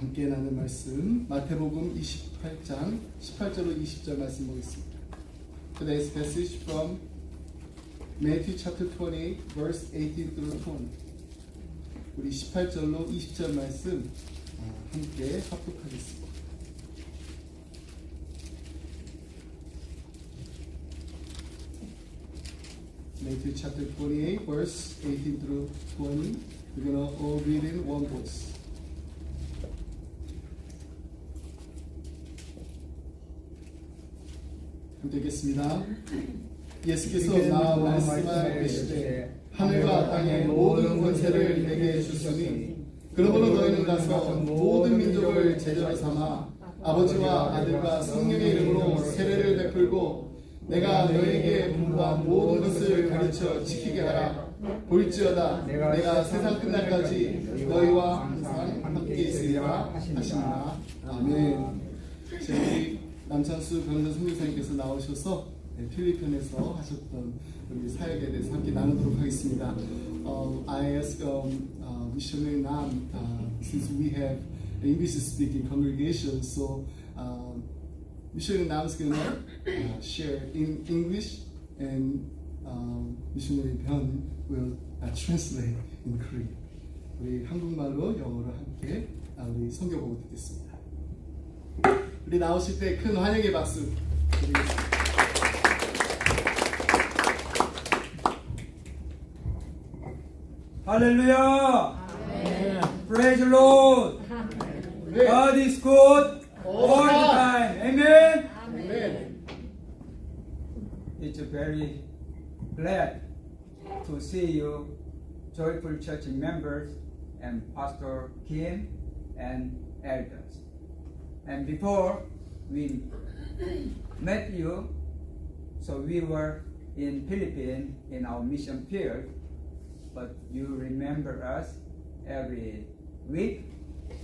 함께 나눌 말씀 마태복음 28장 18절로 20절 말씀 보겠습니다. Today's passage from Matthew chapter 28 verse 18 through 20. 우리 18절로 20절 말씀 함께 합독하겠습니다. Matthew chapter 28 verse 18 through 20. We're gonna all read in one voice. 되겠습니다. 예수께서 나 말씀하시되 하늘과 땅의 모든 권세를 내게 주시니 그러므로 너희는 가서 모든 민족을 제자로 삼아 아버지와 아들과 성령의 이름으로 세례를 베풀고 내가 너희에게 분부한 모든 것을 가르쳐 지키게 하라. 볼지어다 내가 세상 끝날까지 너희와 항상 함께 있으리라 하시니라. 아멘. 저희 남찬수 변호사 선교사님께서 나오셔서 필리핀에서 하셨던 우리 사역에 대해서 함께 나누도록 하겠습니다. I ask missionary Nam, since we have English-speaking congregation, so missionary Nam is gonna share in English, and missionary Byun will translate in Korean. 우리 한국말로 영어로 함께 우리 선교복을 듣겠습니다. 우리 나오실 때 큰 환영의 박수 드리겠습니다. Hallelujah! Praise the Lord! God is good all the time. Amen? Amen. It's very glad to see you, joyful church members and Pastor Kim and elders. And before we met you, so we were in Philippines in our mission field, but you remember us every week,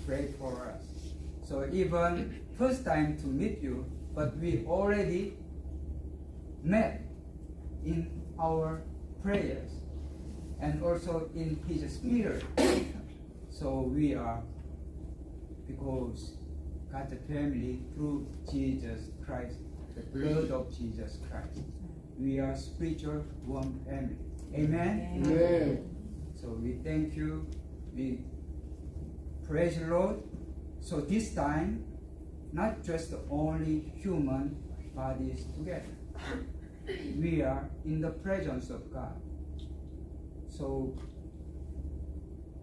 pray for us. So even first time to meet you, but we already met in our prayers and also in His Spirit. So we are, because God's family through Jesus Christ, the blood of Jesus Christ. We are spiritual one family. Amen? Amen. So we thank you. We praise the Lord. So this time, not just only human bodies together. We are in the presence of God. So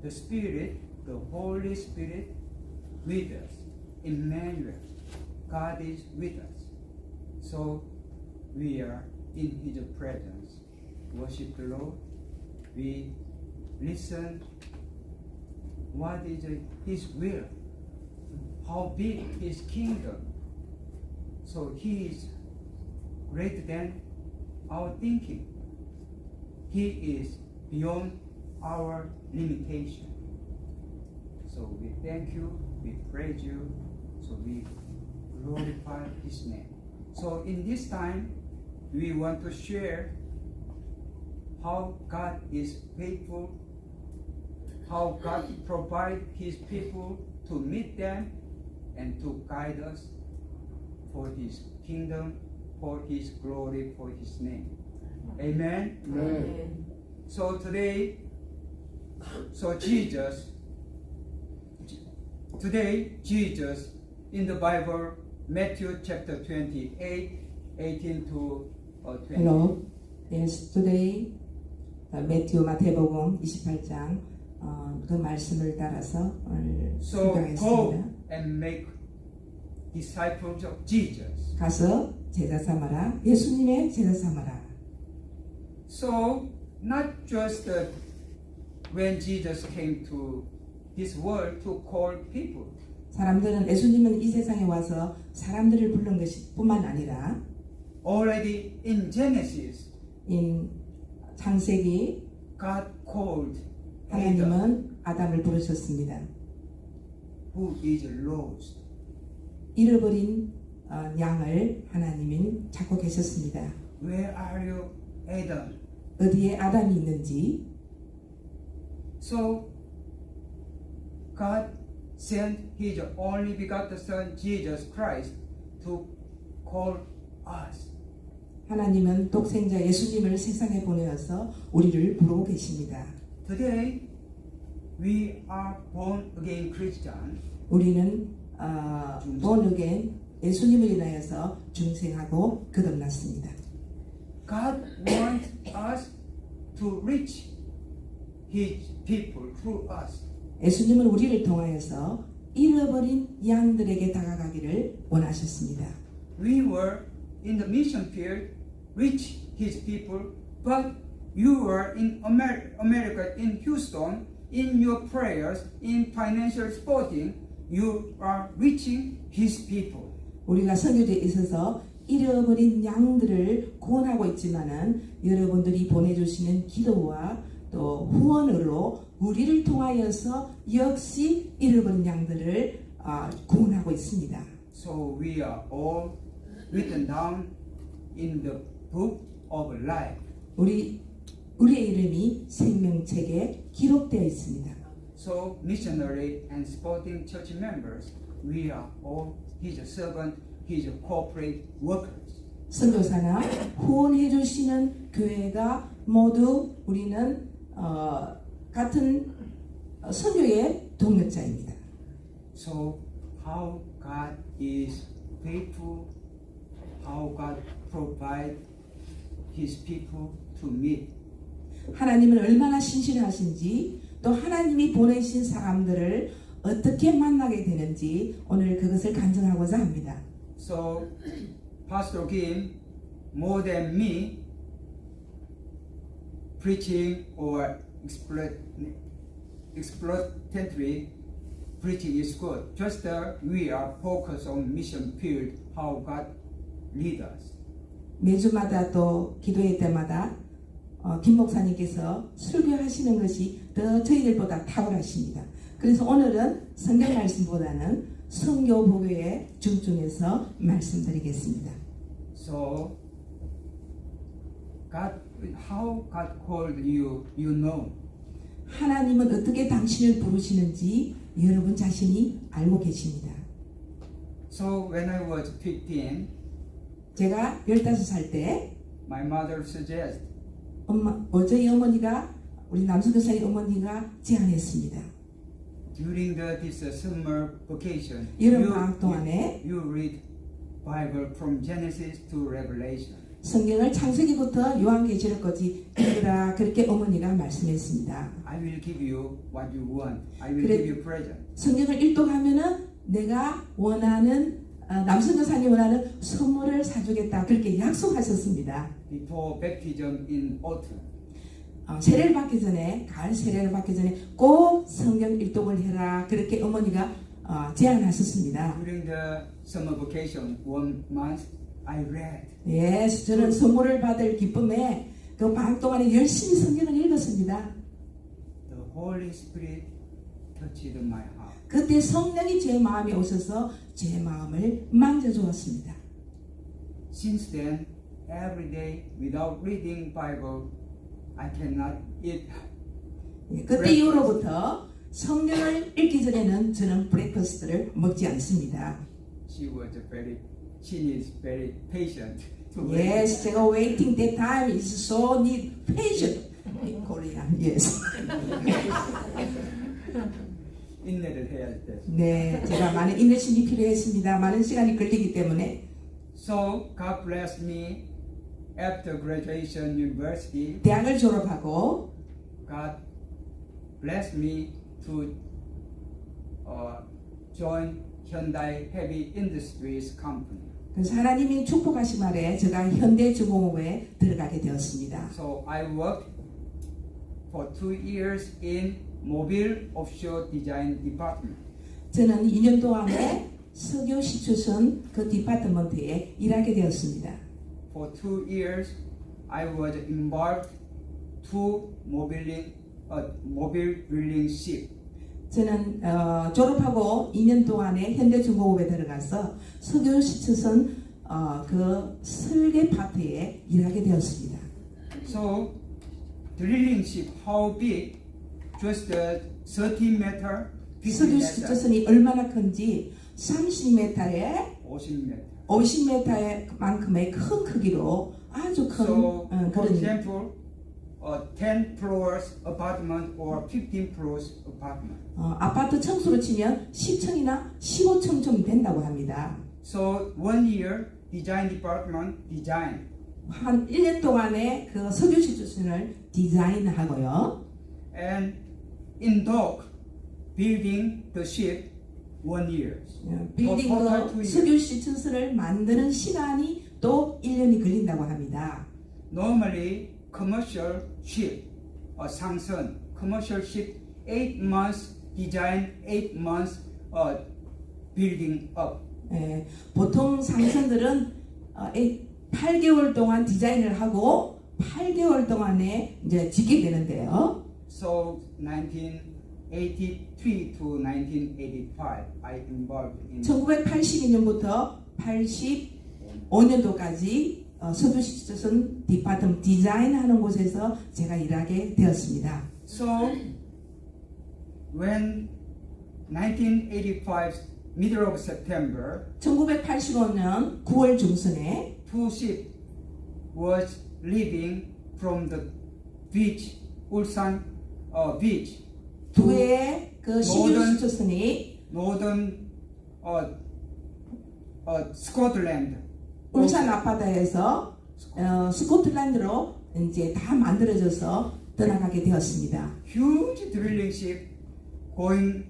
the Spirit, the Holy Spirit with us. Emmanuel, God is with us. So we are in His presence. Worship the Lord. We listen what is His will, how big His kingdom. So He is greater than our thinking. He is beyond our limitation. So we thank you, we praise you, so we glorify His name. So in this time, we want to share how God is faithful, how God provides His people to meet them and to guide us for His kingdom, for His glory, for His name. Amen? Amen. So today, Jesus in the Bible, Matthew chapter 28, 18 to 20. Hello. Yes, today 매튜 마태복음 28장 그 말씀을 따라서 오늘 So go 준비하겠습니다. and make disciples of Jesus. 가서 제자 삼아라. 예수님의 제자 삼아라. So not just when Jesus came to this world to call people. 사람들은 예수님은 이 세상에 와서 사람들을 부른 것이 뿐만 아니라 Already in Genesis, 창세기 God called Adam, 하나님은 아담을 부르셨습니다. who is lost. 잃어버린 양을 하나님은 찾고 계셨습니다. Where are you, Adam? 어디에 아담이 있는지 So God sent His only begotten Son Jesus Christ to call us. 하나님은 독생자 예수님을 세상에 보내어서 우리를 부르고 계십니다. Today, we are born again Christian. 우리는 born again 예수님을 인하여서 중생하고 거듭났습니다. God wants us to reach His people through us. 예수님은 우리를 통하여서 잃어버린 양들에게 다가가기를 원하셨습니다. We were in the mission field, reach His people, but you were in America, in Houston, in your prayers, in financial supporting, you are reaching His people. 우리가 선교지에 있어서 잃어버린 양들을 구원하고 있지만은 여러분들이 보내주시는 기도와 또 후원으로 우리를 통하여서 역시 잃어버린 양들을 구원하고 있습니다. So we are all written down in the book of life. 우리의 이름이 생명책에 기록되어 있습니다. So missionary and supporting church members, we are all His servant, His corporate workers. 선교사나 후원해 주시는 교회가 모두 우리는 같은 선교의 동력자입니다. So how God is faithful, how God provide His people to meet. 하나님은 얼마나 신실하신지 또 하나님이 보내신 사람들을 어떻게 만나게 되는지 오늘 그것을 간증하고자 합니다. So Pastor Kim, more than me, preaching or exploitatory preaching is good. Just we are focused on mission field, how God lead us. 매주마다 또 기도회 때마다 김 목사님께서 설교하시는 것이 더 저희들보다 탁월하십니다. 그래서 오늘은 성경 말씀보다는 선교 보교에 중점해서 말씀드리겠습니다. So God, how God called you, you know. 하나님은 어떻게 당신을 부르시는지 여러분 자신이 알고 계십니다. So when I was 15, 제가 15살 때 my mother suggested 저희 어머니가 우리 남선교사의 어머니가 제안했습니다. during this summer vacation, 여름 방학 동안에 you read Bible from Genesis to Revelation. 성경을 창세기부터 요한계시록까지 읽으라 그렇게 어머니가 말씀했습니다. I will give you what you want. I will 그래. give you present. 성경을 읽독하면은 내가 원하는 남선교사님 원하는 선물을 사주겠다 그렇게 약속하셨습니다. Before baptism in autumn. 세례를 받기 전에 가을 세례를 받기 전에 꼭 성경 읽독을 해라 그렇게 어머니가 제안하셨습니다. During the summer vacation, 1 month, I read. 예, 저는 선물을 받을 기쁨에 그 방학 동안에 열심히 성경을 읽었습니다. The Holy Spirit touched my heart. 그때 성령이 제 마음에 오셔서 제 마음을 만져주었습니다. Since then, every day without reading Bible, I cannot eat. 예, 그때 이후로부터 성경을 읽기 전에는 저는 브레이크스트를 먹지 않습니다. She is very patient. to wait. Yes, 제가 waiting that time is so need patient in Korean. Yes. 인내를 해야 돼. 네, 제가 많은 인내심이 필요했습니다. 많은 시간이 걸리기 때문에. So God blessed me after graduation university. 대학을 졸업하고 God blessed me to join Hyundai Heavy Industries Company. 그래서 하나님이 축복하신 말에 제가 현대중공업에 들어가게 되었습니다. So I worked for 2 years in Mobile Offshore Design Department. 저는 2년 동안에 석유 시추선 그 디파트먼트에 일하게 되었습니다. For 2 years, I was involved to mobile drilling ship. 저는 졸업하고 2년 동안에 현대중공업에 들어가서 석유 시추선 그 설계 파트에 일하게 되었습니다. So, drilling ship, how big? Just 30 meter, 석유 수조선이 얼마나 큰지 30m에 50m. 50m만큼의 큰 크기로 아주 큰 So, for 그런 example, a 10 floors apartment or 15 floors apartment. 아파트 층수로 치면 10층이나 15층 좀 된다고 합니다. So 1 year design department design. 한 1년 동안에 그 석유 수조선을 디자인하고요. And in dock building the ship 1 year. 빌딩 total 2 그 years. 석유 수조선을 만드는 시간이 또 1년이 걸린다고 합니다. Normally commercial ship 상선 commercial ship 8 months design 8 months building up. 보통 상선들은 8개월 동안 디자인을 하고 8개월 동안에 이제 짓게 되는데요. So 1983 to 1985 I involved in 1982년부터 85년도까지 석유 수조선 디파트먼트 디자인하는 곳에서 제가 일하게 되었습니다. So when 1985 middle of September 1985년 9월 중순에 two ships was leaving from the beach 울산 beach 두 개의 그 석유 northern- 수조선이 northern Scotland 울산 앞바다에서 스코틀랜드로 이제 다 만들어져서 떠나가게 되었습니다. huge drilling ship going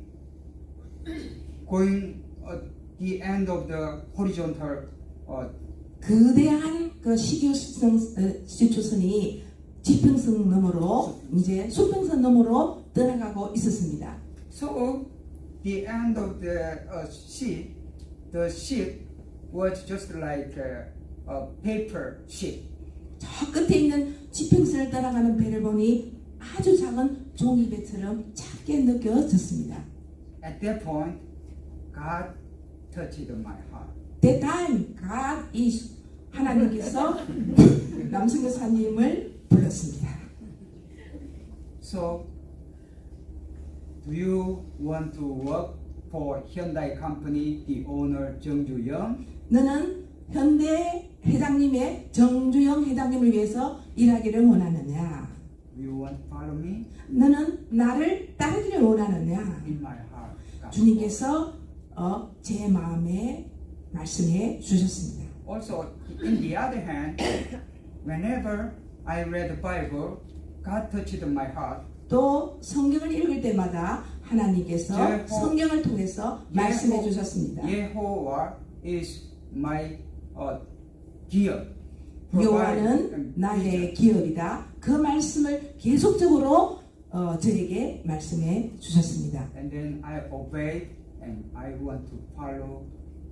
the end of the horizontal 거대한 그 석유 수조선이 지평선 너머로 이제 수평선 너머로 떠나가고 있었습니다. so the end of the ship was just like a paper ship. 저 끝에 있는 지평선을 떠나가는 배를 보니 아주 작은 종이배처럼 작게 느껴졌습니다. At that point, God touched my heart. That time, God is 하나님께서 남승교사님을 불렀습니다. So, do you want to work for Hyundai Company, the owner 정주영? 너는 현대 회장님의 정주영 회장님을 위해서 일하기를 원하느냐? Do you want to follow me? 너는 나를 따르기를 원하느냐? In my heart. God. 주님께서 제 마음에 말씀해 주셨습니다. Also, in the other hand, whenever I read the Bible, God touched my heart. 또 성경을 읽을 때마다 하나님께서 성경을 통해서 말씀해 주셨습니다. 예호와 is my 기업. 여호와는 나의 기업이다. 그 말씀을 계속적으로 저에게 말씀해 주셨습니다. And then I obeyed and I want to follow.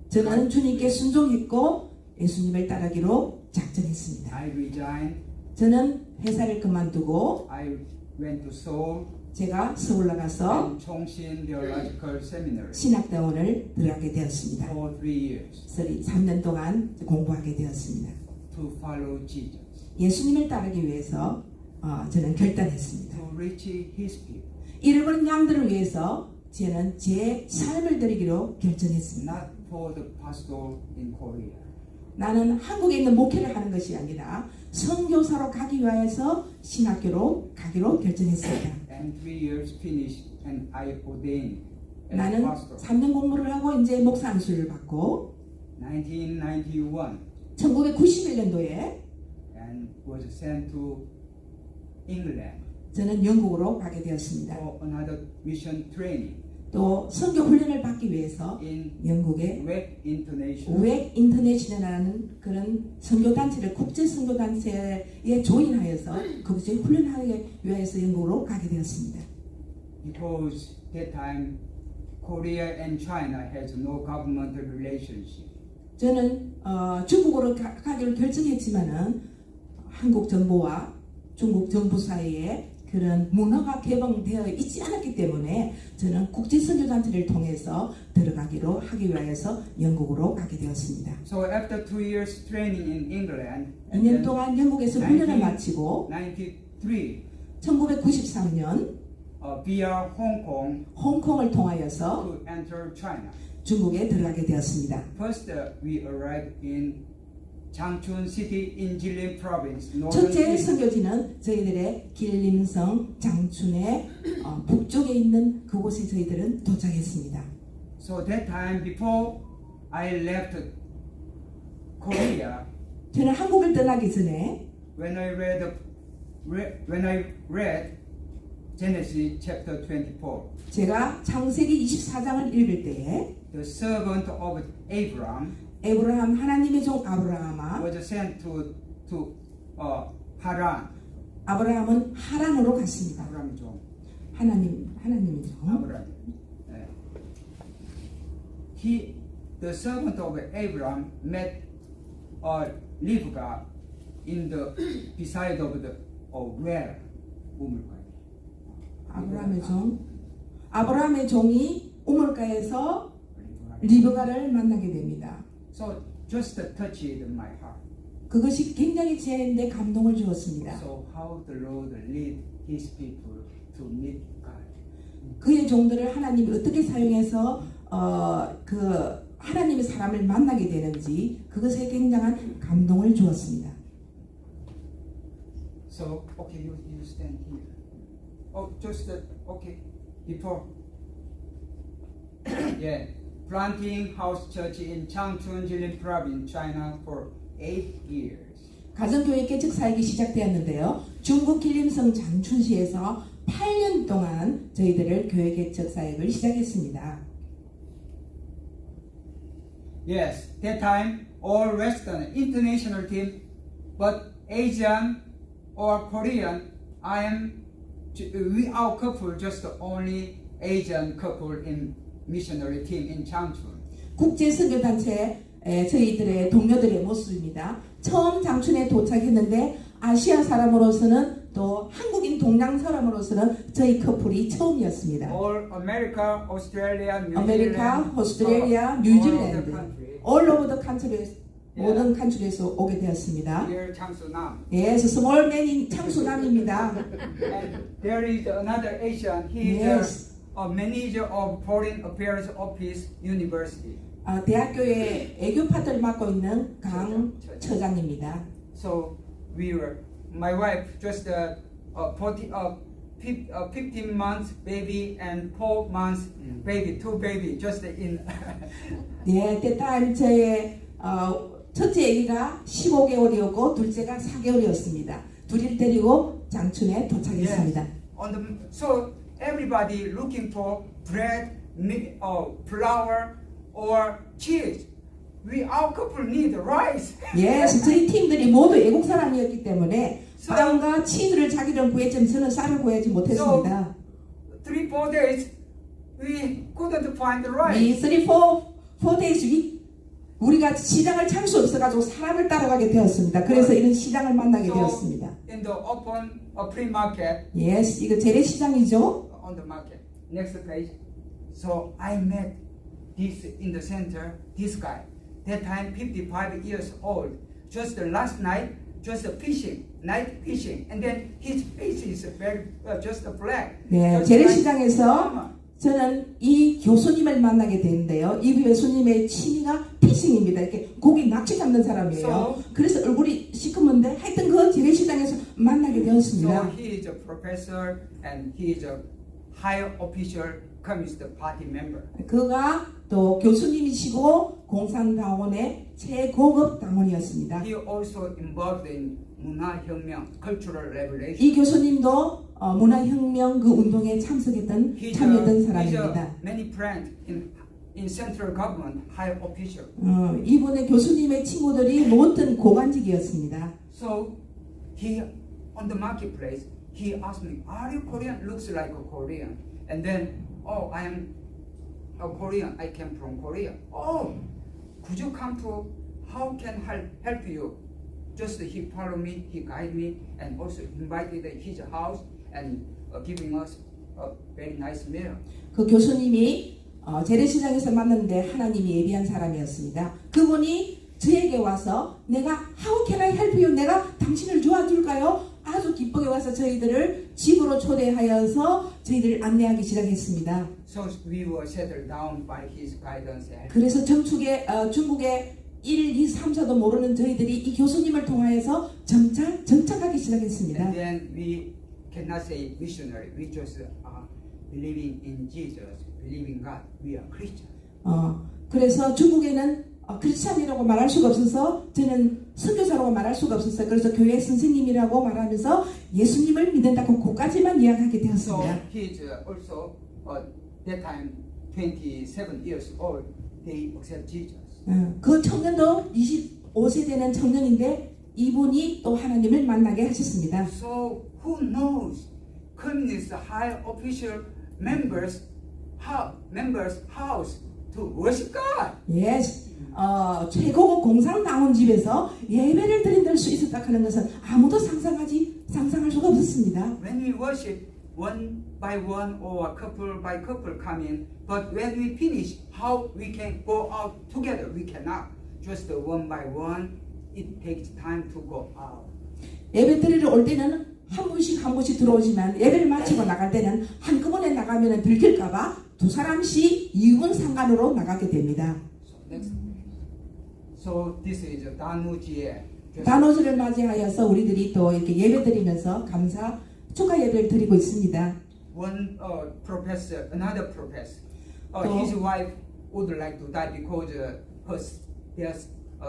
저는 주님께 순종했고 예수님을 따르기로 작정했습니다. I resigned. 저는 회사를 그만두고 I went to Seoul 제가 서울 나가서 and Chongsin Theological Seminary 신학대원을 들어가게 되었습니다. for 3 years 3년 동안 공부하게 되었습니다. to follow Jesus, 예수님을 따르기 위해서 저는 결단했습니다. to reach His people, 잃어버린 양들을 위해서 저는 제 삶을 드리기로 결정했습니다. not for the pastor in Korea. 나는 한국에 있는 목회를 하는 것이 아니라 선교사로 가기 위해서 신학교로 가기로 결정했습니다. And 3 years finished, and I ordained as 나는 pastor. 3년 공부를 하고 이제 목사 안수를 받고 1991, 1991년도에 and was sent to England 저는 영국으로 가게 되었습니다. for another mission training 또 선교 훈련을 받기 위해서 in 영국의 WEC International. 웨 인터내셔널이라는 그런 선교 단체를 국제 선교 단체에 조인하여서 거기서 훈련하기 위해서 영국으로 가게 되었습니다. Because that time Korea and China has no governmental relationship. 저는 중국으로 가기로 결정했지만은 한국 정부와 중국 정부 사이에 그런 문화가 개방되어 있지 않았기 때문에 저는 국제 선교 단체를 통해서 들어가기로 하기 위해서 영국으로 가게 되었습니다. So after 2 years training in England, 2년 동안 영국에서 훈련을 마치고 93, 1993년 via Hong Kong 홍콩을 통하여서 to enter China. 중국에 들어가게 되었습니다. First, we arrived in Changchun City in Jilin Province, northern 첫째 China. 선교지는 저희들의 길림성 장춘의 북쪽에 있는 그곳에 저희들은 도착했습니다. So that time before I left Korea, 저는 한국을 떠나기 전에 when I read Genesis chapter 24, 제가 창세기 24장을 읽을 때에 the servant of Abraham 에브라함 하나님의 종 아브라함아 was sent to Haran. 아브라함은 하란으로 갔습니다. 아브라함의 종. 하나님의 종 아브라함. 네. The servant of Abraham met Rivka in the beside of the well. 우물가에. 아브라함의 종이 우물가에서 리브가를 만나게 됩니다. So just touched my heart. 그것이 굉장히 제 감동을 주었습니다. So how the Lord lead His people to meet God. 그의 종들을 하나님이 어떻게 사용해서 그 하나님의 사람을 만나게 되는지 그것에 굉장한 감동을 주었습니다. So okay, you stand here. Oh, just okay before. Yeah, planting house church in Changchun, Jilin Province, China for 8 years. 가정교회 개척 사역이 시작되었는데요. 중국 길림성 장춘시에서 8년 동안 저희들을 교회 개척 사역을 시작했습니다. Yes, that time all Western international team, but Asian or Korean, our couple just only Asian couple in missionary team in Changchun. 국제 선교 단체 저희들의 동료들의 모습입니다. 처음 장춘에 도착했는데 아시아 사람으로서는 또 한국인 동양 사람으로서는 저희 커플이 처음이었습니다. All America, Australia, New 아메리카, Zealand, 오스트레일리아, 뉴질랜드, all over the country, 모든 칸트리에서 오게 되었습니다. Here Changsunam. Yes, small man in 창수남입니다. And there is another Asian. He is a manager of Foreign Affairs Office University. 대학교의 애교파트를 맡고 있는 강 처장입니다. So my wife just 15 months baby and 4 months baby, 2 baby just in. 예, 그때 저의 첫째 아기가 15개월이었고 둘째가 4개월이었습니다. 둘이를 데리고 장춘에 도착했습니다. So everybody looking for bread, flour, or cheese. Our couple need rice. 예, 저희 팀들이 모두 애국 사람이었기 때문에 빵과 치즈를 자기들은 구했지만 저는 쌀을 구하지 못했습니다. 3-4 days we couldn't find the rice. 이 3-4 days 우리가 시장을 찾을 수 없어가지고 사람을 따라가게 되었습니다. 그래서 이런 시장을 만나게 되었습니다. In the open free market. Yes, 이거 재래시장이죠. On the market. Next page. So I met this in the center. This guy. That time 55 years old. Just last night, just fishing, night fishing, and then his face is very just black. 네, 재래시장에서 저는 이 교수님을 만나게 되는데요. 이 교수님의 취미가 피싱입니다. 이렇게 고기 낚시 잡는 사람이에요. 그래서 얼굴이 시커먼데 하여튼 그 재래시장에서 만나게 되었습니다. So he is a professor and he is a high official Communist Party member. 그가 또 교수님이시고 공산당원의 최고급 당원이었습니다. He also involved in 문화혁명, cultural revolution. 이 교수님도 문화혁명 그 운동에 참여했던 사람입니다. Many friends in central government, high official. 이분의 교수님의 친구들이 모든 고관직이었습니다. So he on the marketplace he asked me, "Are you Korean? Looks like a Korean." And then, "Oh, I am a Korean. I came from Korea." "Oh, could you come to? How can I help you?" Just he followed me, he guided me, and also invited his house and giving us a very nice meal. 그 교수님이 재래시장에서 만났는데 하나님이 예비한 사람이었습니다. 그분이 저에게 와서 내가 How can I help you? 내가 당신을 도와줄까요? 아주 기쁘게 와서 저희들을 집으로 초대하여서 저희들을 안내하기 시작했습니다. So we were settled down by his guidance. And 그래서 중국의 1, 2, 3, 4도 모르는 저희들이 이 교수님을 통하여서 정착하기 시작했습니다. then we cannot say missionary. We just are believing in Jesus, believing God. We are Christian. 그래서 중국에는 크리스찬이라고 말할 수가 없어서 저는 선교사라고 말할 수가 없었어요. 그래서 교회 선생님이라고 말하면서 예수님을 믿는다고 그까지만 이야기하게 So 되었습니다. he's also that time 27 years old. They accept Jesus. 그 청년도 25세 되는 청년인데 이분이 또 하나님을 만나게 하셨습니다. So who knows communist high official members house to worship God? Yes. 최고급 공산당원 집에서 예배를 드릴 수 있었다 하는 것은 아무도 상상할 수가 없었습니다. When we worship, one by one or couple by couple come in, but when we finish, how we can go out together? We cannot. Just one by one, it takes time to go out. 예배 드리러 올 때는 한 분씩 들어오지만 예배를 마치고 나갈 때는 한꺼번에 나가면 들킬까봐 두 사람씩 2분 상간으로 나가게 됩니다. So next. So this is 단오지에. 단오지를 맞이하여서 우리들이 또 이렇게 예배 드리면서 축하 예배를 드리고 있습니다. One professor, another professor, his wife would like to die because their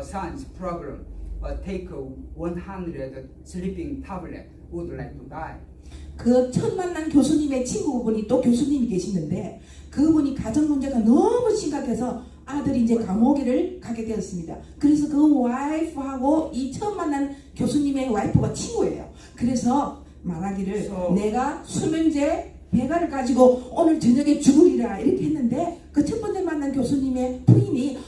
son's problem. Take 100 sleeping tablet. Would like to die. 그 처음 만난 교수님의 친구분이 또 교수님이 계시는데 그분이 가정 문제가 너무 심각해서 아들이 이제 감옥에를 가게 되었습니다. 그래서 그 와이프하고 이 처음 만난 교수님의 와이프가 친구예요. 그래서 말하기를 내가 수면제 배가를 가지고 오늘 저녁에 죽으리라 이렇게 했는데 그 첫 번째 만난 교수님의 부인이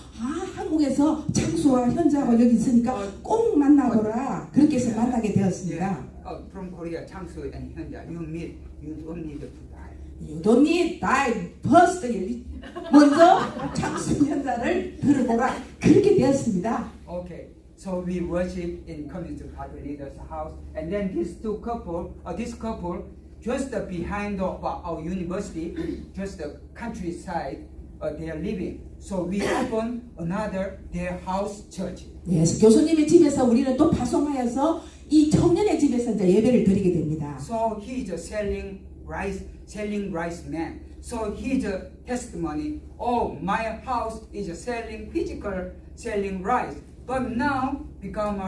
한국에서 장수와 현자하고 여기 있으니까 꼭 만나보라 그렇게 해서 만나게 되었습니다. From Korea, 장수 and 현자, you don't need to die. You don't need die first. 먼저 장수 현자를 들어보라 그렇게 되었습니다. Okay, so we worship in community God leader's house, and then this couple just behind our university, just the countryside, they are living. So we open another their house church. Yes, 교수님의 집에서 우리는 또 파송하여서 이 청년의 집에서 이제 예배를 드리게 됩니다. So he is selling rice man. So his testimony, my house is selling rice, but now become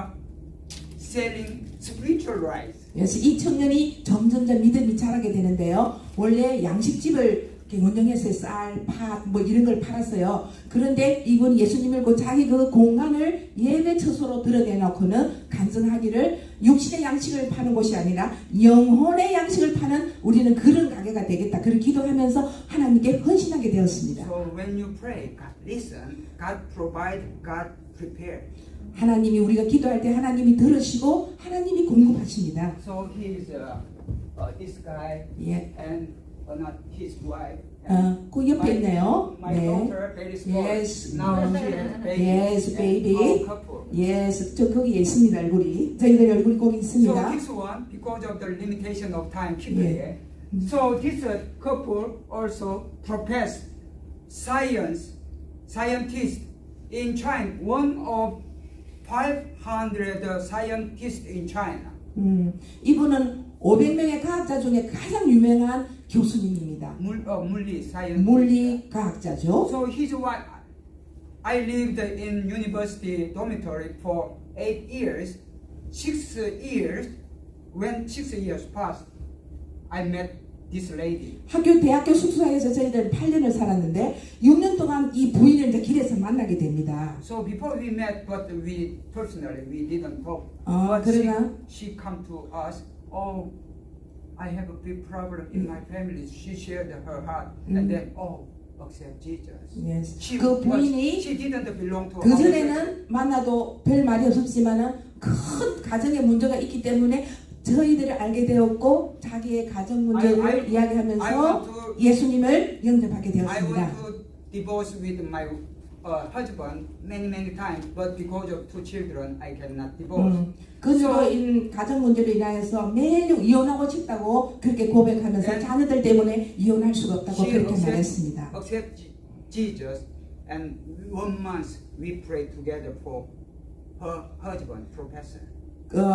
selling spiritual rice. 그래서 이 청년이 점점점 믿음이 자라게 되는데요. 원래 양식집을 운영했어요. 쌀, 팥, 뭐 이런 걸 팔았어요. 그런데 이분이 예수님을 그 자기 그 공간을 예배 처소로 드러내놓고는 간증하기를 육신의 양식을 파는 곳이 아니라 영혼의 양식을 파는 우리는 그런 가게가 되겠다. 그렇게 기도하면서 하나님께 헌신하게 되었습니다. So when you pray, God listen, God provide, God prepare. 하나님이 우리가 기도할 때 하나님이 들으시고 하나님이 공급하십니다. So he is this guy 예. and not his wife. 그 옆에 있네요. My 네. daughter, very small. Yes. Now she has baby. Yes, baby. And our couple. Yes, 저 거기에 있습니다. 얼굴이. 저희들 얼굴이 거기 So 있습니다. this one, because of the limitation of time, keep Yeah. it here. So this couple also profess scientists in China. One of 500 scientists in China. 이분은 500명의 과학자 중에 가장 유명한 교수님입니다. 물리 science. 물리 과학자죠. So his wife, I lived in university dormitory for 8 years. 6 years, when 6 years passed, I met this lady. 대학교 숙소에서 저희들 8년을 살았는데 6년 동안 이 부인을 이제 길에서 만나게 됩니다. So before we met, but we didn't talk. 아, But 그러나 she come to us. Oh, I have a big problem in my family. She shared her heart, and then accept Jesus. yes. She 그 부인이 she didn't belong to. 그 전에는 만나도 별 말이 없었지만은 큰 가정의 문제가 있기 때문에 저희들을 알게 되었고 자기의 가정 문제를 이야기하면서 예수님을 영접하게 I 되었습니다. want to divorce with my husband many times, but because of 2 children, I cannot divorce. 그녀인 가정 문제로 인하여서 매일 이혼하고 싶다고 그렇게 고백하면서 네. 자녀들 때문에 이혼할 수가 없다고 She 그렇게 말했습니다. accept Jesus, and 1 month we pray together for her husband, professor.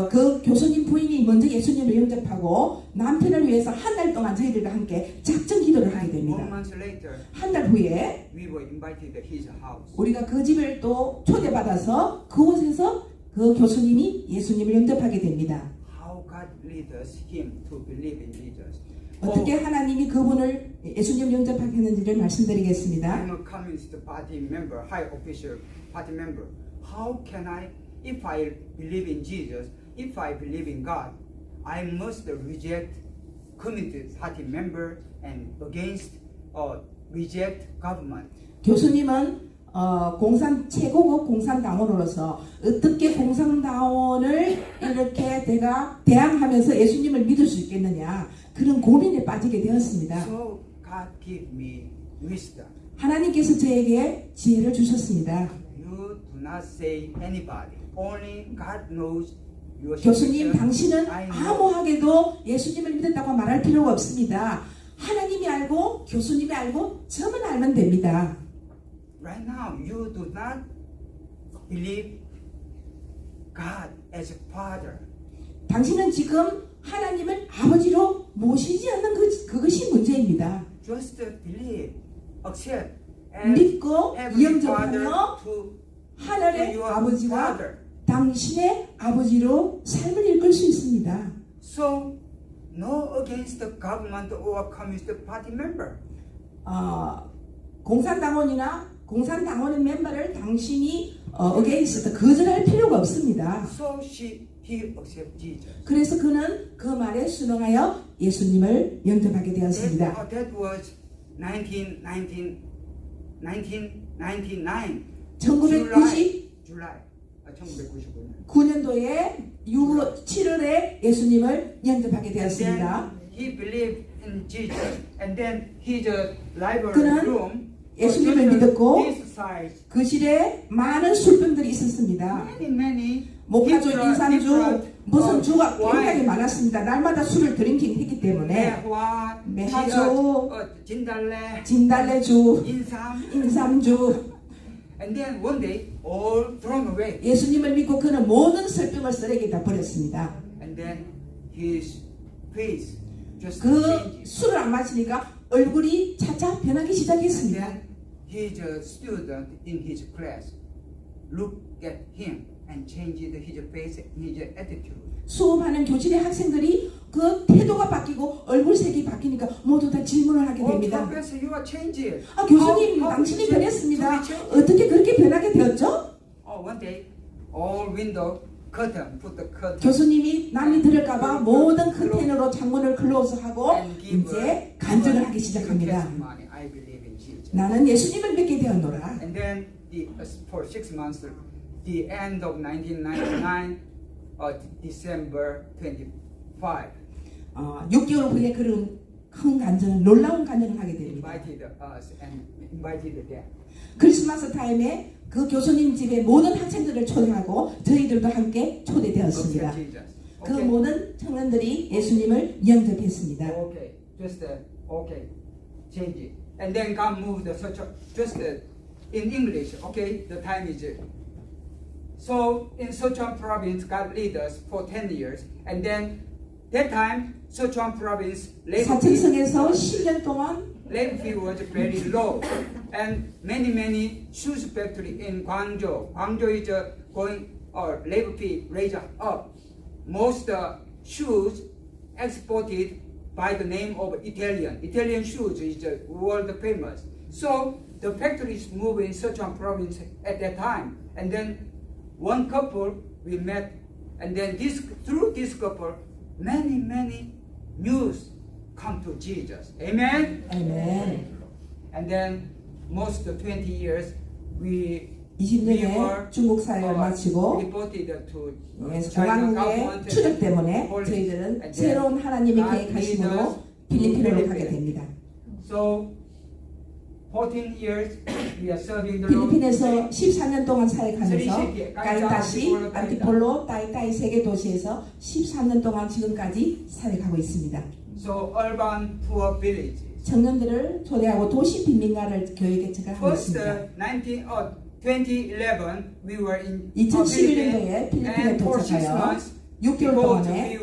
그 교수님 부인이 먼저 예수님을 영접하고 남편을 위해서 한 달 동안 저희들과 함께 작정 기도를 하게 1 됩니다. month later, 한 달 후에 we were invited to his house. 우리가 그 집을 또 초대받아서 그곳에서 그 교수님이 예수님을 영접하게 됩니다. How God leads him to believe in Jesus. 어떻게 하나님이 그분을 예수님을 영접하게 했는지를 말씀드리겠습니다. I'm a Communist Party member, high official party member. How can I, if I believe in Jesus, if I believe in God, I must reject Communist Party member and against reject government. 교수님은 최고급 공산당원으로서 어떻게 공산당원을 이렇게 내가 대항하면서 예수님을 믿을 수 있겠느냐 그런 고민에 빠지게 되었습니다. So God give me wisdom. 하나님께서 저에게 지혜를 주셨습니다. You do not say anybody. Only God knows your 교수님, situation. 당신은 I know. 아무하게도 예수님을 믿었다고 말할 필요가 없습니다. 하나님이 알고 교수님이 알고 저만 알면 됩니다. Right now, you do not believe God as a father. 당신은 지금 하나님을 아버지로 모시지 않는 그것이 문제입니다. Just believe, accept, and 믿고 Heavenly Father 영접하며 to 하늘의 your 아버지와 father. 당신의 아버지로 삶을 이끌 수 있습니다. So, no against the government or communist party member. 공산당원의 멤버를 당신이 against 거절할 필요가 없습니다. So he accept Jesus. 그래서 그는 그 말에 순응하여 예수님을 영접하게 되었습니다. That was 1999. July 1999년. 9년도에 7월에 예수님을 영접하게 되었습니다. And then he believed in Jesus, and then his library 그는 room 예수님을 믿었고 this size. 그 실에 많은 술병들이 있었습니다. Many 목화주, different 인삼주, 무슨 주가 굉장히 wine. 많았습니다. 날마다 술을 드링킹 했기 때문에 매화, 매화주, 진달래, 진달래주, 인삼, 인삼주. and then one day all thrown away, 예수님을 믿고 그는 모든 술병을 쓰레기에다 버렸습니다. and then his face just 그 changed. 술을 안 마시니까 얼굴이 차차 변하기 And 시작했습니다. then his student in his class looked at him and changed his face, his attitude. 수업하는 교실의 학생들이 그 태도가 바뀌고 얼굴색이 바뀌니까 모두 다 질문을 하게 Oh, 됩니다. professor, you are changed. 교수님, How 당신이 did you 변했습니다. change? 어떻게 그렇게 변하게 되었죠? One day, all window curtain, put the curtain. 교수님이 남이 들을까봐 모든 커튼으로 창문을 클로즈하고 and give 이제 간증을 하기 시작합니다. testimony. I believe in Jesus. 나는 예수님을 믿게 되었노라. And then for 6 months, the end of 1999, December 25, 6개월 후에 그런 큰 간증을 놀라운 간증을 하게 됩니다. invited us and invited them. 크리스마스 타임에 그 교수님 집에 모든 학생들을 초대하고 저희들도 함께 초대되었습니다. Okay, Jesus. 그 Okay. 모든 청년들이 예수님을 영접했습니다. Okay, just okay, change it. And then God moved such just in English. Okay, the time is. So in Sichuan province, God lead us for 10 years, and then that time Sichuan province 사천성에서 10년 동안 labor fee was very low, and many shoes factory in Guangzhou. Guangzhou is going labor fee raised up. Most shoes exported by the name of Italian. Italian shoes is world famous. So the factories moved in Sichuan province at that time, and then one couple we met, and then through this couple, many news come to Jesus. Amen. 아멘. And then most of 20 years we 20년에 중국 사회를 마치고 reported to 공화국의 추적 때문에 저희들은 새로운 하나님의 계획하심으로 필리핀으로 가게 됩니다. So 14 years we are serving the Lord. 필리핀에서 14년 동안 사역하면서 까이다시, 안티폴로, 따이따이 세 개 도시에서 13년 동안 지금까지 사역하고 있습니다. So urban poor villages. 청년들을 초대하고 도시 빈민가를 교회 개척을 하고 First, 있습니다. 2011, we were in 2011년도에 필리핀에 and for 6 도착하여 months, 6개월 because 동안에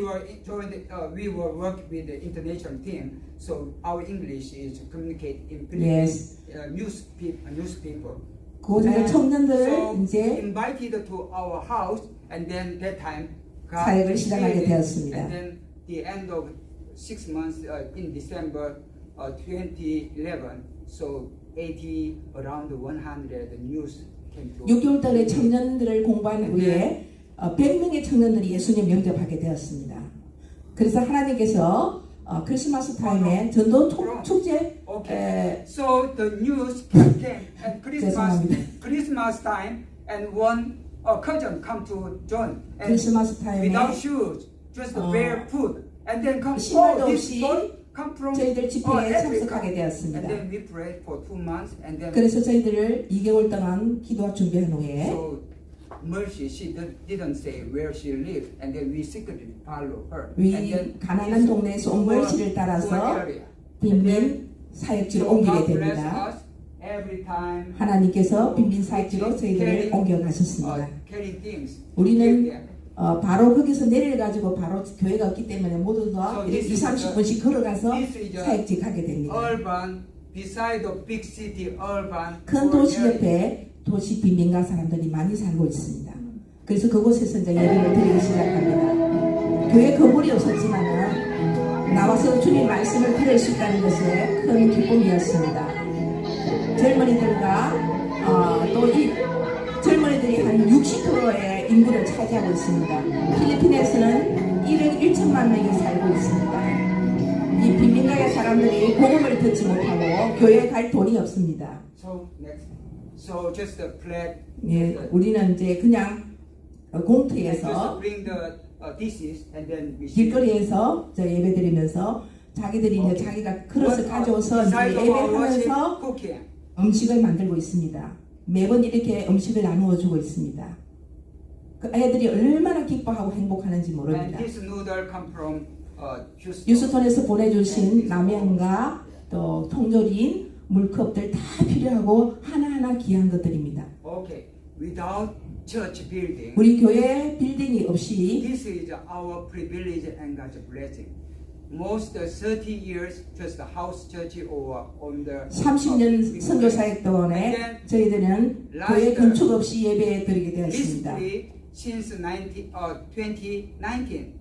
we were working with the international team, so our English is to communicate in Yes. Philippines newspaper. 그 청년들을 So 이제 invited to our house, and then that time God 사역을 시작하게 created, 되었습니다. and then the end of 6 months in December 2011, so 80 around 100 news came to. 6개월 동안에 청년들을 공부한 후에 100명의 청년들이 예수님 영접하게 되었습니다. 그래서 하나님께서 크리스마스 타임에 전도 축제 Okay. So the news came at 죄송합니다. Christmas time, and one cousin come to John and 크리스마스 타임에 without shoes, just barefoot, and then come. 신발도 This 없이 boy come from 저희들 집회에 Africa. 참석하게 되었습니다. And then we prayed for 2 months, and then 그래서 저희들을 2개월 동안 기도와 준비한 후에 so Mercy, she didn't say where she lived, and then we secretly follow her. And 위 then 가난한 동네에서 온 멀씨를 따라서 poor area. 빈민 사역지로 So 옮기게 God bless 됩니다. us every time. 하나님께서 빈민 사역지로 저희들을 옮겨가셨습니다. Carrying things. 우리는 Give them. 바로 거기서 내려가지고 바로 교회가 없기 때문에 모두 다 So this 2, is 30분씩 걸어가서 this is a 사역지 가게 됩니다. Urban, beside the big city, urban. 큰 도시 옆에 도시 빈민가 사람들이 많이 살고 있습니다. 그래서 그곳에서 이제 예배를 드리기 시작합니다. 교회 건물이 없었지만은 나와서 주님 말씀을 들을 수 있다는 것에 큰 기쁨이었습니다. 젊은이들과 또 이 젊은이들이 한 60%의 인구를 차지하고 있습니다. 필리핀에서는 1억 1천만 명이 살고 있습니다. 이 빈민가의 사람들이 복음을 듣지 못하고 교회에 갈 돈이 없습니다. So next. So just the flag. 예, 우리는 이제 그냥 Just 공터에서 bring the dishes, and then we. 길거리에서 저 예배드리면서 자기들이 이제 자기가 그릇을 가져와서 이제 Beside of our 예배하면서 worship, cooking. 음식을 만들고 있습니다. 매번 이렇게 음식을 나누어 주고 있습니다. 그 애들이 얼마나 기뻐하고 행복하는지 And 모릅니다. this noodle come from Houston. 유스톤에서 보내주신 라면과 또 통조림, 물컵들 다 필요하고 하나하나 귀한 것들입니다. Okay. Without church building, 우리 교회 빌딩이 없이 this is our privilege and God's blessing. Most 30 years just the house church or on the 30년 선교사역 동안에 저희들은 교회 건축 없이 예배 드리게 되었습니다. Recently, since 2019,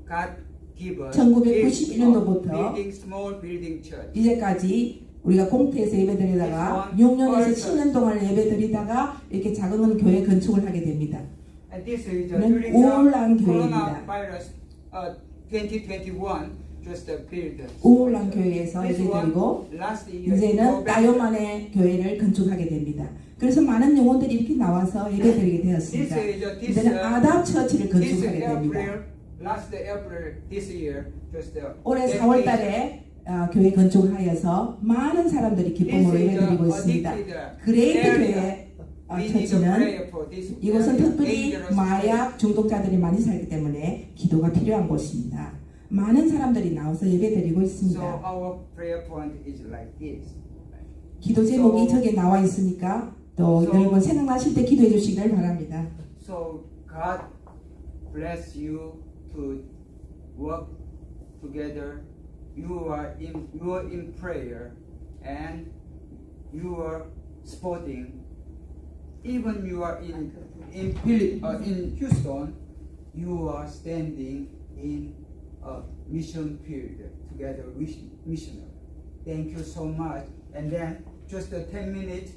God given 1991년도부터 building small building church. 이제까지 우리가 공터에서 예배 드리다가 6년에서 7년 동안 예배 드리다가 이렇게 작은 교회 건축을 하게 됩니다. And this is 저는 during 우울한 the 교회입니다. coronavirus 2021. Just build. 우울한 교회에서 This 예배 one, 드리고 last year, 이제는 November. 따요만의 교회를 건축하게 됩니다. 그래서 많은 영혼들이 이렇게 나와서 예배 드리게 되었습니다. 이제는 아답 처치를 This 건축하게 됩니다. April, last April this year, just 올해 4월 달에 교회 건축을 하여서 많은 사람들이 기쁨으로 예배드리고 있습니다. 그레이트 교회 처치는 이곳은 특별히 마약 중독자들이 많이 살기 때문에 기도가 필요한 곳입니다. 많은 사람들이 나와서 예배드리고 So 있습니다. our prayer point is like this. 기도 제목이 저기 나와 있으니까 또 여러분 생각나실 때 기도해 주시기를 바랍니다. So God bless you to work together. You are in prayer, and you are supporting. Even you are in Houston, you are standing in a mission field together with missionary. Thank you so much. And then just 10 minutes,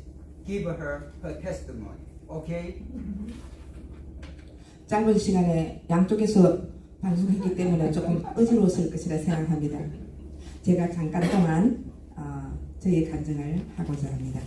give her testimony. Okay? 짧은 시간에 양쪽에서 방송했기 때문에 조금 어지러웠을 것이라 생각합니다. 제가 잠깐 동안 저희의 간증을 하고자 합니다.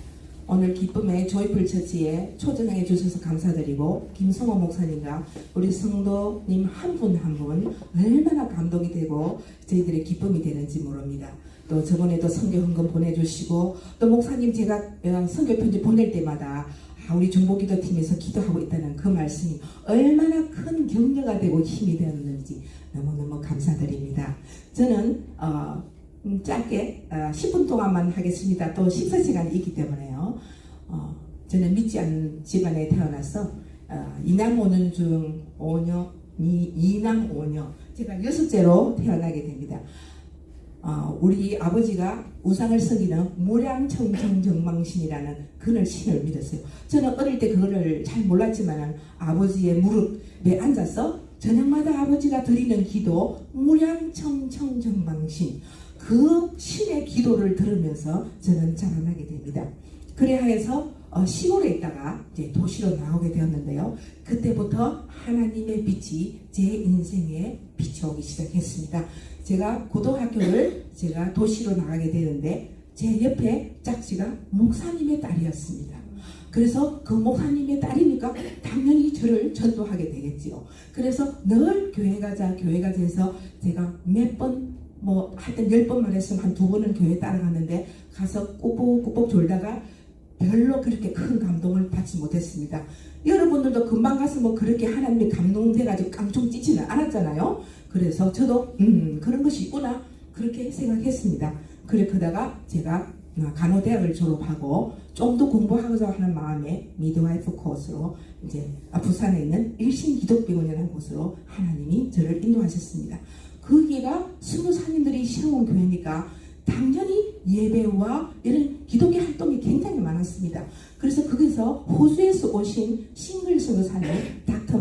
오늘 기쁨의 조이풀 처치에 초청해 주셔서 감사드리고 김성호 목사님과 우리 성도님 한 분 한 분 얼마나 감동이 되고 저희들의 기쁨이 되는지 모릅니다. 또 저번에도 선교 헌금 보내주시고 또 목사님 제가 선교 편지 보낼 때마다 우리 중보기도팀에서 기도하고 있다는 그 말씀이 얼마나 큰 격려가 되고 힘이 되었는지 너무너무 감사드립니다. 저는 짧게 10분 동안만 하겠습니다. 또 식사시간이 있기 때문에요. 저는 믿지 않는 집안에 태어나서 이남 5년 중 5녀, 이남 5녀 제가 6째로 태어나게 됩니다. 우리 아버지가 우상을 섬기는 무량청정정망신이라는 그늘 신을 믿었어요. 저는 어릴 때 그거를 잘 몰랐지만 아버지의 무릎에 앉아서 저녁마다 아버지가 드리는 기도 무량청정정망신 그 신의 기도를 들으면서 저는 자라나게 됩니다. 그래야 해서 시골에 있다가 이제 도시로 나오게 되었는데요. 그때부터 하나님의 빛이 제 인생에 비춰오기 시작했습니다. 제가 고등학교를 제가 도시로 나가게 되는데 제 옆에 짝지가 목사님의 딸이었습니다. 그래서 그 목사님의 딸이니까 당연히 저를 전도하게 되겠지요. 그래서 늘 교회 가자 해서 제가 몇 번 하여튼 10번만 했으면 한 2번은 교회 따라갔는데 가서 꾸벅꾸벅 졸다가 별로 그렇게 큰 감동을 받지 못했습니다. 여러분들도 금방 가서 그렇게 하나님이 감동돼가지고 깡총 찌지는 않았잖아요. 그래서 저도 그런 것이 있구나 그렇게 생각했습니다. 그래 그러다가 제가 간호대학을 졸업하고 좀 더 공부하고자 하는 마음에 미드와이프 코스로 이제 부산에 있는 일신기독병원이라는 곳으로 하나님이 저를 인도하셨습니다. 거기가 스무사님들이 세운 교회니까 당연히 예배와 이런 기독교 활동이 굉장히 많았습니다. 그래서 거기서 호주에서 오신 싱글 선교사님 닥터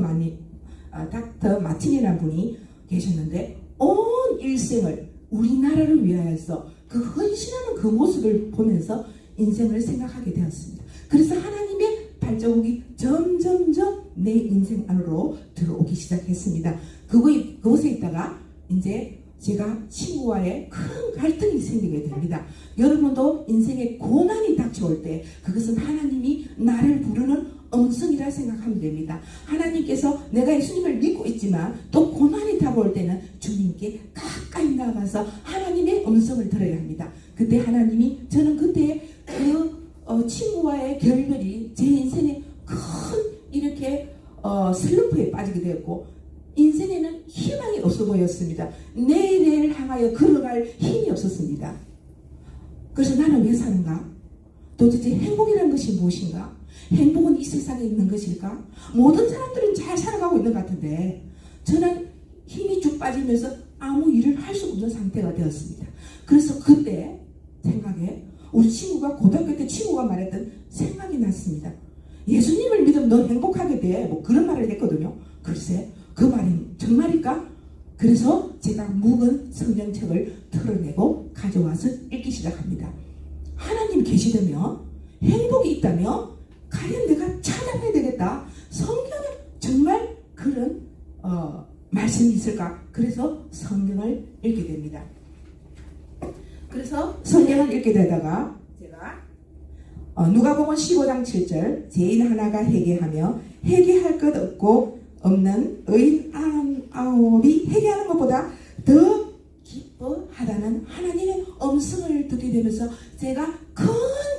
마틴이라는 분이 계셨는데 온 일생을 우리나라를 위하여서 그 헌신하는 그 모습을 보면서 인생을 생각하게 되었습니다. 그래서 하나님의 발자국이 점점점 내 인생 안으로 들어오기 시작했습니다. 그곳에 있다가 이제 제가 친구와의 큰 갈등이 생기게 됩니다. 여러분도 인생에 고난이 닥쳐올 때 그것은 하나님이 나를 부르는 음성이라 생각하면 됩니다. 하나님께서 내가 예수님을 믿고 있지만 또 고난이 다가올 때는 주님께 가까이 나가서 하나님의 음성을 들어야 합니다. 그때 하나님이 저는 그때 그 친구와의 결별이 제 인생에 큰 이렇게 슬럼프에 빠지게 되었고 인생에는 희망이 없어 보였습니다. 내일을 향하여 걸어갈 힘이 없었습니다. 그래서 나는 왜 사는가? 도대체 행복이라는 것이 무엇인가? 행복은 이 세상에 있는 것일까? 모든 사람들은 잘 살아가고 있는 것 같은데 저는 힘이 쭉 빠지면서 아무 일을 할 수 없는 상태가 되었습니다. 그래서 그때 생각에 우리 친구가 고등학교 때 친구가 말했던 생각이 났습니다. 예수님을 믿으면 너 행복하게 돼. 그런 말을 했거든요. 글쎄 그 말이 정말일까? 그래서 제가 묵은 성경책을 털어내고 가져와서 읽기 시작합니다. 하나님 계시다면 행복이 있다면 과연 내가 찾아내야 되겠다. 성경에 정말 그런 말씀이 있을까? 그래서 성경을 읽게 됩니다. 그래서 성경을 읽게 되다가 제가 누가복음 15장 7절 죄인 하나가 회개하며 회개할 것 없는 의인 99이 회개하는 것보다 더 기뻐하다는 하나님의 음성을 듣게 되면서 제가 큰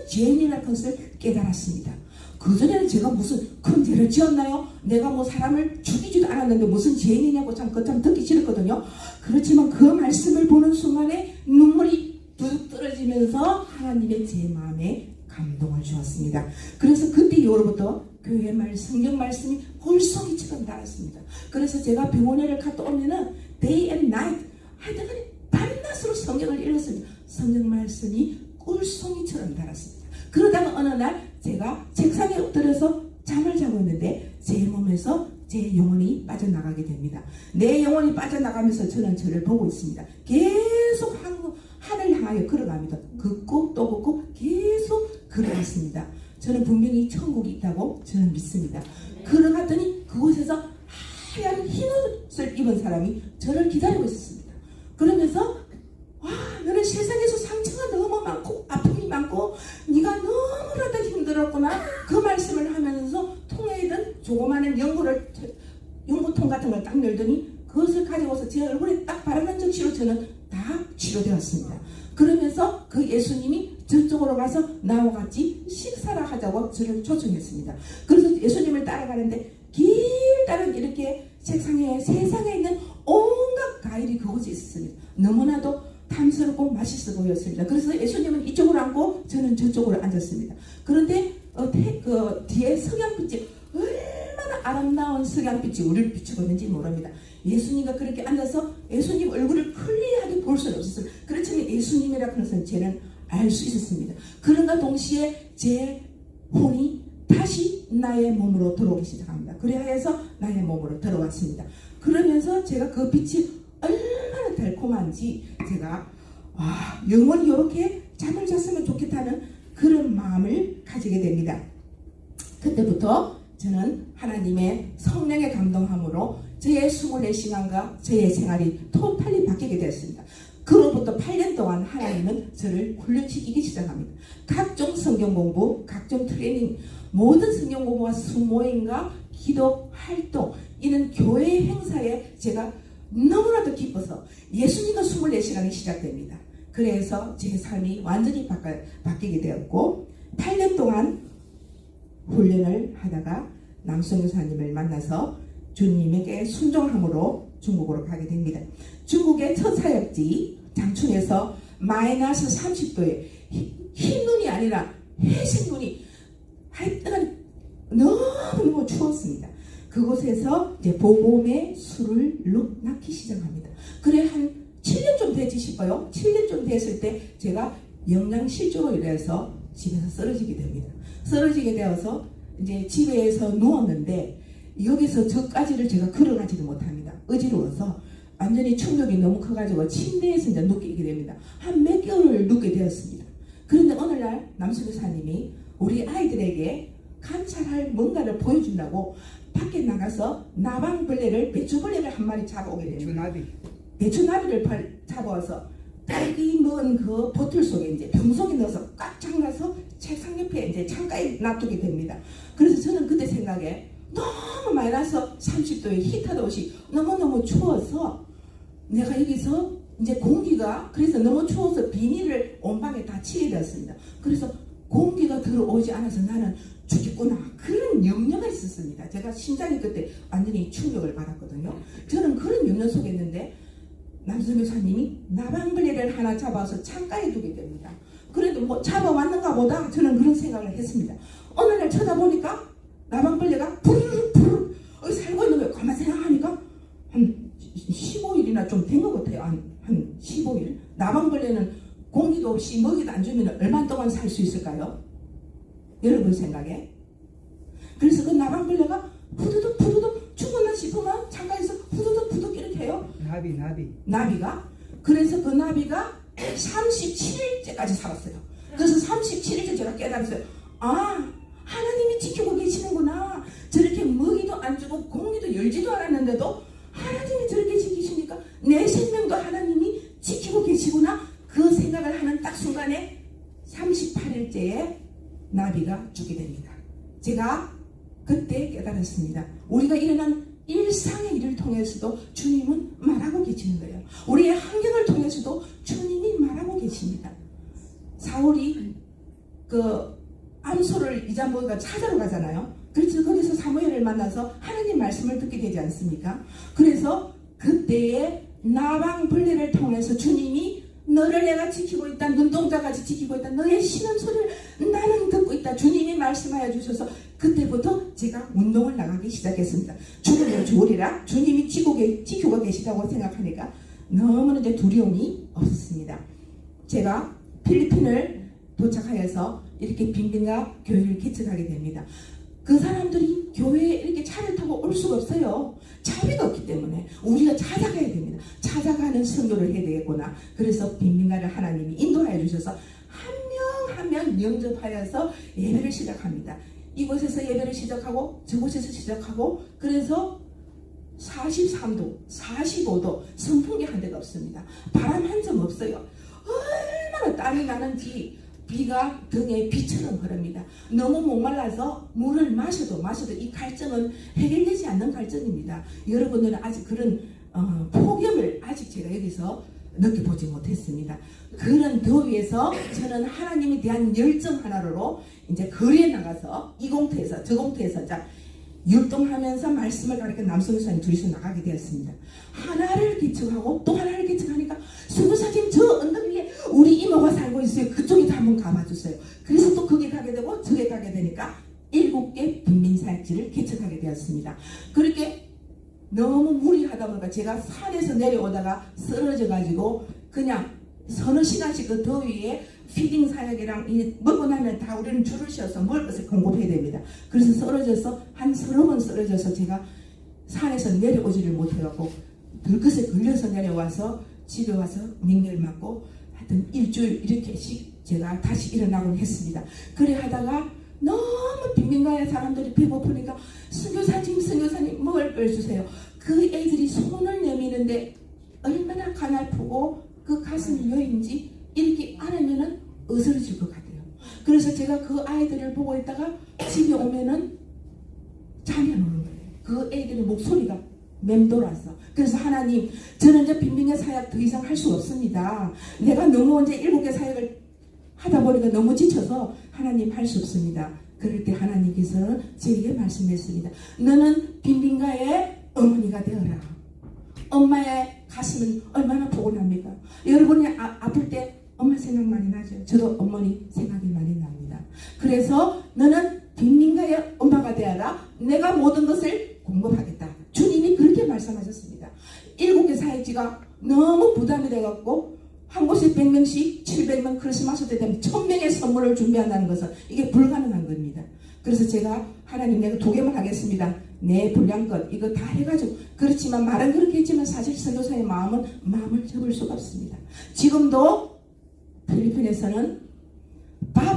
죄인이라는 것을 깨달았습니다. 그전에는 제가 무슨 큰 죄를 지었나요? 내가 사람을 죽이지도 않았는데 무슨 죄인이냐고 참 듣기 싫었거든요. 그렇지만 그 말씀을 보는 순간에 눈물이 뚝 떨어지면서 하나님의 제 마음에 감동을 주었습니다. 그래서 그때 이후로부터 교회 성경 말씀이 홀송이처럼 달았습니다. 그래서 제가 병원에를 갔다 오면은 day and night 하여튼 밤낮으로 성경을 읽었습니다. 성경 말씀이 꿀송이처럼 달았습니다. 그러다가 어느 날 제가 책상에 엎드려서 잠을 자고 있는데 제 몸에서 제 영혼이 빠져나가게 됩니다. 내 영혼이 빠져나가면서 저를 보고 있습니다. 계속 하늘 향하여 걸어갑니다. 긋고 또 긋고 계속 걸어갔습니다. 저는 분명히 천국이 있다고 저는 믿습니다. 걸어갔더니 그곳에서 하얀 흰 옷을 입은 사람이 저를 기다리고 있었습니다. 그러면서 너는 세상에서 상처가 너무 많고 아픔이 많고 네가 너무나도 힘들어 받았구나. 그 말씀을 하면서 통에든 조그마한 연고통 같은 걸 딱 열더니 그것을 가져와서 제 얼굴에 딱 바르는 즉시로 저는 다 치료되었습니다. 그러면서 그 예수님이 저쪽으로 가서 나와 같이 식사를 하자고 저를 초청했습니다. 그래서 예수님을 따라가는데 길다란 이렇게 책상에 세상에 있는 온갖 과일이 그곳에 있었습니다. 너무나도 탐스럽고 맛있어 보였습니다. 그래서 예수님은 이쪽으로 앉고 저는 저쪽으로 앉았습니다. 그런데 그 뒤에 석양빛이 얼마나 아름다운 석양빛이 우리를 비추었는지 모릅니다. 예수님과 그렇게 앉아서 예수님 얼굴을 클리어하게 볼 수는 없었어요. 그렇지만 예수님이라 하는 것은 저는 알 수 있었습니다. 그런가 동시에 제 혼이 다시 나의 몸으로 들어오기 시작합니다. 그래서 나의 몸으로 들어왔습니다. 그러면서 제가 그 빛이 얼마나 달콤한지 제가 영원히 이렇게 잠을 잤으면 좋겠다는 그런 마음을 가지게 됩니다. 그때부터 저는 하나님의 성령의 감동함으로 저의 24시간과 저의 생활이 토탈리 바뀌게 되었습니다. 그로부터 8년 동안 하나님은 저를 훈련시키기 시작합니다. 각종 성경 공부, 각종 트레이닝, 모든 성경 공부와 수모임과 기도 활동, 이는 교회 행사에 제가 너무나도 기뻐서 예수님과 24시간이 시작됩니다. 그래서 제 삶이 완전히 바뀌게 되었고 8년 동안 훈련을 하다가 남성 교사님을 만나서 주님에게 순종함으로 중국으로 가게 됩니다. 중국의 첫 사역지 장춘에서 마이너스 30도에 흰눈이 아니라 회색눈이 하여튼 너무 추웠습니다. 그곳에서 이제 복음의 술을 낳기 시작합니다. 그래 한 7년 좀 되지 싶어요. 7년 좀 됐을 때 제가 영양실조로 인해서 집에서 쓰러지게 됩니다. 쓰러지게 되어서 이제 집에서 누웠는데 여기서 저까지를 제가 걸어가지도 못합니다. 어지러워서 완전히 충격이 너무 커가지고 침대에서 이제 눕게 됩니다. 한 몇 개월을 눕게 되었습니다. 그런데 어느 날 남수교사님이 우리 아이들에게 관찰할 뭔가를 보여준다고 밖에 나가서 나방벌레를, 배추벌레를 한 마리 잡아오게 됩니다. 배추나비를 잡아와서 딸기 먹은 그 보틀 속에 이제 병 속에 넣어서 꽉 잠가서 책상 옆에 이제 창가에 놔두게 됩니다. 그래서 저는 그때 생각에 너무 마이너스 30도의 히터도시 너무너무 추워서 내가 여기서 이제 공기가 그래서 너무 추워서 비닐을 온 방에 다 치게 되었습니다. 그래서 공기가 들어오지 않아서 나는 죽겠구나 그런 염려가 있었습니다. 제가 심장이 그때 완전히 충격을 받았거든요. 저는 그런 염려 속에 있는데 남성 교사님이 나방벌레를 하나 잡아서 창가에 두게 됩니다. 그래도 뭐 잡아왔는가 보다 저는 그런 생각을 했습니다. 어느 날 쳐다보니까 나방벌레가 부르르 살고 있는 거예요. 가만 생각하니까 한 15일이나 좀 된 것 같아요. 한 15일. 나방벌레는 공기도 없이 먹이도 안 주면 얼마 동안 살 수 있을까요? 여러분 생각에. 그래서 그 나방벌레가 푸드득 죽었나 싶으면 창가에서 푸드득 이렇게 해요. 나비가. 그래서 그 나비가 37일째까지 살았어요. 그래서 37일째 제가 깨달았어요. 하나님이 지키고 계시는구나. 저렇게 먹이도 안 주고 공기도 열지도 않았는데도 하나님이 저렇게 지키시니까 내 생명도 하나님이 지키고 계시구나. 그 생각을 하는 딱 순간에 38일째에 나비가 죽게 됩니다. 제가 그때 깨달았습니다. 우리가 일어난 일상의 일을 통해서도 주님은 말하고 계시는 거예요. 우리의 환경을 통해서도 주님이 말하고 계십니다. 사울이 그 암소를 이자모가 찾으러 가잖아요. 그래서 거기서 사무엘을 만나서 하나님 말씀을 듣게 되지 않습니까? 그래서 그때의 나방벌레를 통해서 주님이 너를 내가 지키고 있다. 눈동자같이 지키고 있다. 너의 신음 소리를 나는 듣고 있다. 주님이 말씀하여 주셔서 그때부터 제가 운동을 나가기 시작했습니다. 죽으면 죽으리라. 주님이 지키고 계시다고 생각하니까 너무나 두려움이 없었습니다. 제가 필리핀을 도착하여서 이렇게 빈빈가 교회를 개척하게 됩니다. 그 사람들이 교회에 이렇게 차를 타고 올 수가 없어요. 차비가 없기 때문에 우리가 찾아가야 됩니다. 찾아가는 선교를 해야 되겠구나. 그래서 빈민가를 하나님이 인도하여 주셔서 한 명 한 명 영접하여서 예배를 시작합니다. 이곳에서 예배를 시작하고 저곳에서 시작하고 그래서 43도, 45도 선풍기 한 대가 없습니다. 바람 한 점 없어요. 얼마나 땀이 나는지 비가 등에 비처럼 흐릅니다. 너무 목말라서 물을 마셔도 이 갈증은 해결되지 않는 갈증입니다. 여러분들은 아직 그런 폭염을 아직 제가 여기서 느껴보지 못했습니다. 그런 더위에서 저는 하나님에 대한 열정 하나로 이제 거리에 나가서 이 공터에서 저 공터에서 자 율동하면서 말씀을 가르쳐 남성교사님 둘이서 나가게 되었습니다. 하나를 개척하고 또 하나를 개척하니까 선교사님 저 언덕 위에 우리 이모가 살고 있어요. 그쪽에도 한번 가봐주세요. 그래서 또 거기 가게 되고 저기 가게 되니까 7개 빈민사역지를 개척하게 되었습니다. 그렇게 너무 무리하다 보니까 제가 산에서 내려오다가 쓰러져가지고 그냥 서너 시간씩 그 더위에 피딩 사역이랑 먹고 나면 다 우리는 줄을 서서 먹을 것을 공급해야 됩니다. 그래서 쓰러져서 한 서너 번 쓰러져서 제가 산에서 내려오지를 못해갖고 들것에 걸려서 내려와서 집에 와서 맹렬 맞고 하여튼 일주일 이렇게씩 제가 다시 일어나곤 했습니다. 그래 하다가 너무 빈민가에 사람들이 배고프니까 선교사님 먹을 걸 주세요. 그 애들이 손을 내미는데 얼마나 가날프고 그 가슴이 여인지 이렇게 안으면은 어스러질 것 같아요. 그래서 제가 그 아이들을 보고 있다가 집에 오면은 잠이 안 오는 거예요. 그 애들의 목소리가 맴돌아서. 그래서 하나님, 저는 이제 빈민의 사역 더 이상 할 수 없습니다. 내가 너무 이제 7개 사역을 하다 보니까 너무 지쳐서 하나님 할 수 없습니다. 그럴 때 하나님께서는 제게 말씀했습니다. 너는 빈민가의 어머니가 되어라. 엄마의 가슴은 얼마나 포근합니까? 여러분이 아플 때 엄마 생각 많이 나죠. 저도 어머니 생각이 많이 납니다. 그래서 너는 빈민가의 엄마가 되어라. 내가 모든 것을 공급하겠다. 주님이 그렇게 말씀하셨습니다. 7개 사역지가 너무 부담이 돼갖고 한 곳에 100명씩 700명 크리스마스 때 되면 1000명의 선물을 준비한다는 것은 이게 불가능한 겁니다. 그래서 제가 하나님 내가 2개만 하겠습니다. 내 분량껏 이거 다 해가지고 그렇지만 말은 그렇게 했지만 사실 선교사의 마음을 접을 수가 없습니다. 지금도 필리핀에서는 밥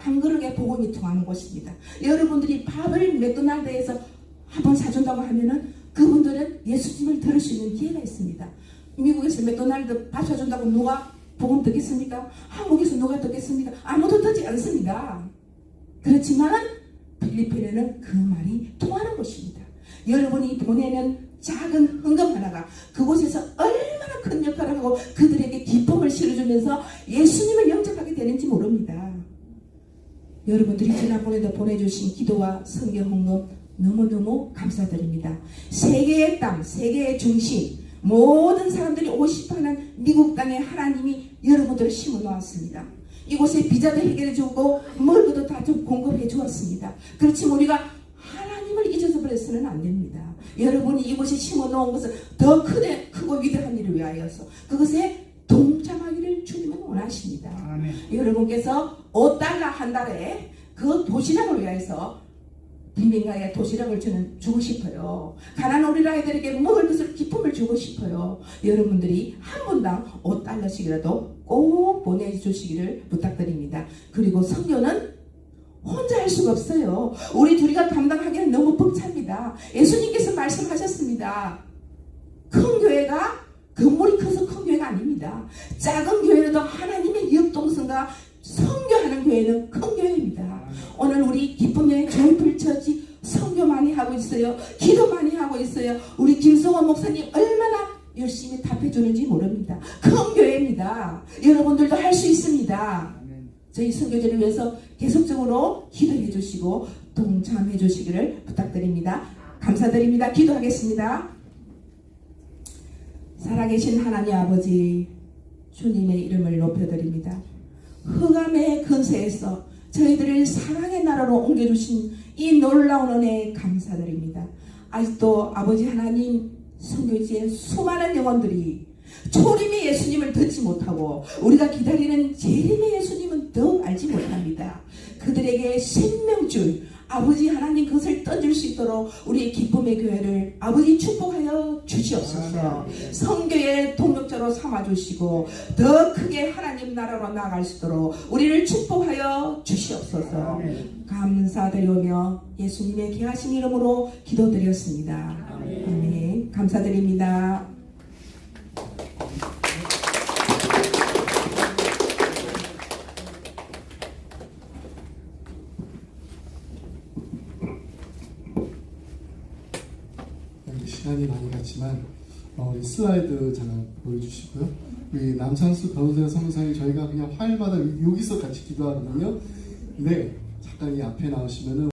한 그릇에 복음이 통하는 곳입니다. 여러분들이 밥을 맥도날드에서 한번 사준다고 하면은 그분들은 예수님을 들을 수 있는 기회가 있습니다. 미국에서 맥도날드 밥 사준다고 누가 복음 듣겠습니까? 한국에서 누가 듣겠습니까? 아무도 듣지 않습니다. 그렇지만 필리핀에는 그 말이 통하는 곳입니다. 여러분이 보내는 작은 헌금 하나가 그곳에서 얼마나 큰 역할을 하고 그들에게 기쁨을 실어주면서 예수님을 영접하게 되는지 모릅니다. 여러분들이 지난번에도 보내주신 기도와 성경 헌금 너무너무 감사드립니다. 세계의 땅, 세계의 중심, 모든 사람들이 오고 싶어하는 미국 땅에 하나님이 여러분들을 심어놓았습니다. 이곳에 비자도 해결해 주고 먹을 것도 다 좀 공급해 주었습니다. 그렇지만 우리가 하나님을 잊어서 버려서는 안 됩니다. 여러분이 이곳에 심어놓은 것은 더 크고 위대한 일을 위하여서 그것에 동참하기를 주님은 원하십니다. 아멘. 여러분께서 $5 한 달에 그 도시락을 위해서 빈민가에 도시락을 저는 주고 싶어요. 가난한 우리 아이들에게 먹을 것을 기쁨을 주고 싶어요. 여러분들이 한 분당 $5씩이라도 꼭 보내주시기를 부탁드립니다. 그리고 선교는 혼자 할 수가 없어요. 우리 둘이가 감당하기는 너무 벅찹니다. 예수님께서 말씀하셨습니다. 큰 교회가 건물이 커서 큰 교회가 아닙니다. 작은 교회라도 하나님의 역동성과 선교하는 교회는 큰 교회입니다. 오늘 우리 기쁨의 조이풀 처치 선교 많이 하고 있어요. 기도 많이 하고 있어요. 우리 김성원 목사님 얼마나 열심히 답해주는지 모릅니다. 큰 교회입니다. 여러분들도 할 수 있습니다. 저희 선교제를 위해서 계속적으로 기도해 주시고 동참해 주시기를 부탁드립니다. 감사드립니다. 기도하겠습니다. 살아계신 하나님 아버지, 주님의 이름을 높여드립니다. 흑암의 근세에서 저희들을 사랑의 나라로 옮겨주신 이 놀라운 은혜에 감사드립니다. 아직도 아버지 하나님 선교지의 수많은 영혼들이 초림의 예수님을 듣지 못하고 우리가 기다리는 재림의 예수님은 더욱 알지 못합니다. 그들에게 생명줄 아버지 하나님 그것을 던질 수 있도록 우리의 기쁨의 교회를 아버지 축복하여 주시옵소서. 선교의 동력자로 삼아주시고 더 크게 하나님 나라로 나아갈 수 있도록 우리를 축복하여 주시옵소서. 감사드리며 예수님의 귀하신 이름으로 기도드렸습니다. 아멘. 감사드립니다. 시간이 많이 갔지만 우리 슬라이드 잠깐 보여주시고요. 우리 남창수 변호사 선교사님 저희가 그냥 화요일마다 여기서 같이 기도하거든요. 근데 잠깐 이 앞에 나오시면은